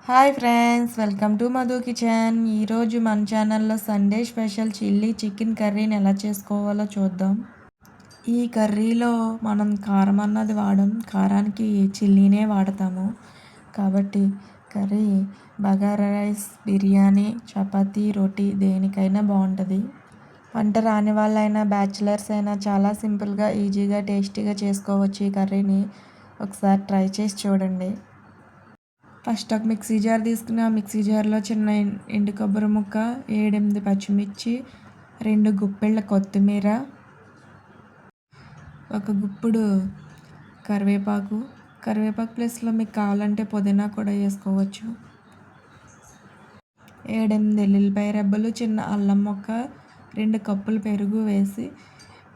Hi friends, welcome to Madhu kitchen. ఈరోజు మన ఛానల్లో సండే స్పెషల్ చిల్లీ చికెన్ కర్రీని ఎలా చేసుకోవాలో చూద్దాం. ఈ కర్రీలో మనం కారం అన్నది వాడం, కారానికి చిల్లీనే వాడతాము. కాబట్టి కర్రీ బగారా రైస్, బిర్యానీ, చపాతీ, రోటీ దేనికైనా బాగుంటుంది. వంట రాని వాళ్ళైనా బ్యాచిలర్స్ అయినా చాలా సింపుల్గా, ఈజీగా, టేస్టీగా చేసుకోవచ్చు ఈ కర్రీని. ఒకసారి ట్రై చేసి చూడండి. ఫస్ట్ ఒక మిక్సీ జార్ తీసుకుని ఆ మిక్సీ జార్లో చిన్న ఎండు కొబ్బరి ముక్క, 7-8 పచ్చిమిర్చి, 2 గుప్పెళ్ళ కొత్తిమీర, ఒక గుప్పుడు కరివేపాకు ప్లేస్లో మీకు కావాలంటే పుదీనా కూడా వేసుకోవచ్చు. 7-8 ఎల్లుల్లిపాయ రెబ్బలు, చిన్న అల్లం ముక్క, 2 కప్పులు పెరుగు వేసి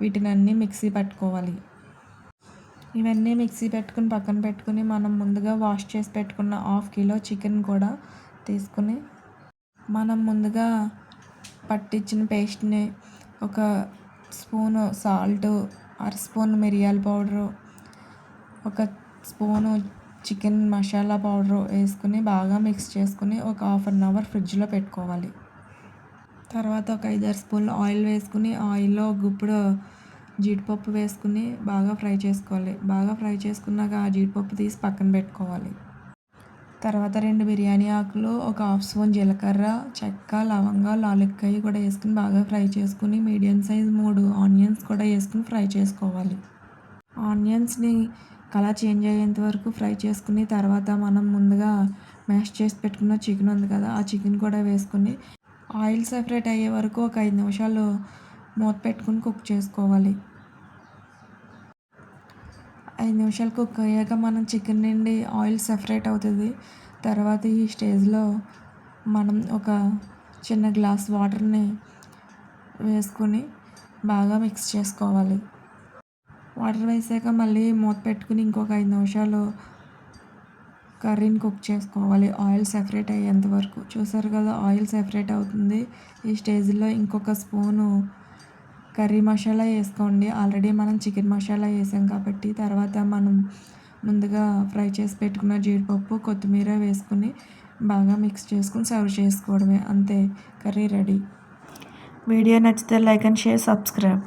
వీటినన్నీ మిక్సీ పట్టుకోవాలి. ఇవన్నీ మిక్సీ పెట్టుకుని పక్కన పెట్టుకుని మనం ముందుగా వాష్ చేసి పెట్టుకున్న 1/2 కిలో చికెన్ కూడా తీసుకుని మనం ముందుగా పట్టించిన పేస్ట్ని ఒక స్పూను సాల్టు, 1/2 స్పూన్ మిరియాల powder, 1 spoon chicken masala powder వేసుకుని బాగా మిక్స్ చేసుకుని ఒక 1/2 అవర్ ఫ్రిడ్జ్లో పెట్టుకోవాలి. తర్వాత ఒక 5-6 స్పూన్లు ఆయిల్ వేసుకుని ఆయిల్లో గుప్పుడు జీడిపప్పు వేసుకుని బాగా ఫ్రై చేసుకోవాలి. బాగా ఫ్రై చేసుకున్నాక ఆ జీడిపప్పు తీసి పక్కన పెట్టుకోవాలి. తర్వాత 2 బిర్యానీ ఆకులు, ఒక 1/2 స్పూన్ జీలకర్ర, చెక్క, లవంగాలు, యాలక్కాయ కూడా వేసుకుని బాగా ఫ్రై చేసుకుని మీడియం సైజ్ 3 ఆనియన్స్ కూడా వేసుకుని ఫ్రై చేసుకోవాలి. ఆనియన్స్ని కలర్ చేంజ్ అయ్యేంత వరకు ఫ్రై చేసుకుని తర్వాత మనం ముందుగా మ్యాష్ చేసి పెట్టుకున్న చికెన్ ఉంది కదా, ఆ చికెన్ కూడా వేసుకుని ఆయిల్ సెపరేట్ అయ్యే వరకు ఒక 5 నిమిషాలు మూత పెట్టుకుని కుక్ చేసుకోవాలి. 5 నిమిషాలు కుక్ అయ్యాక మనం చికెన్ నుండి ఆయిల్ సెపరేట్ అవుతుంది. తర్వాత ఈ స్టేజ్లో మనం ఒక చిన్న గ్లాస్ వాటర్ని వేసుకుని బాగా మిక్స్ చేసుకోవాలి. వాటర్ వేసాక మళ్ళీ మూత పెట్టుకుని ఇంకొక 5 నిమిషాలు కర్రీని కుక్ చేసుకోవాలి ఆయిల్ సెపరేట్ అయ్యేంత వరకు. చూసారు కదా, ఆయిల్ సెపరేట్ అవుతుంది. ఈ స్టేజ్లో ఇంకొక స్పూను కర్రీ మసాలా వేసుకోండి. ఆల్రెడీ మనం చికెన్ మసాలా వేసాం కాబట్టి. తర్వాత మనం ముందుగా ఫ్రై చేసి పెట్టుకున్న జీడిపప్పు, కొత్తిమీర వేసుకుని బాగా మిక్స్ చేసుకుని సర్వ్ చేసుకోవడమే. అంతే, కర్రీ రెడీ. వీడియో నచ్చితే లైక్ అండ్ షేర్, సబ్స్క్రైబ్.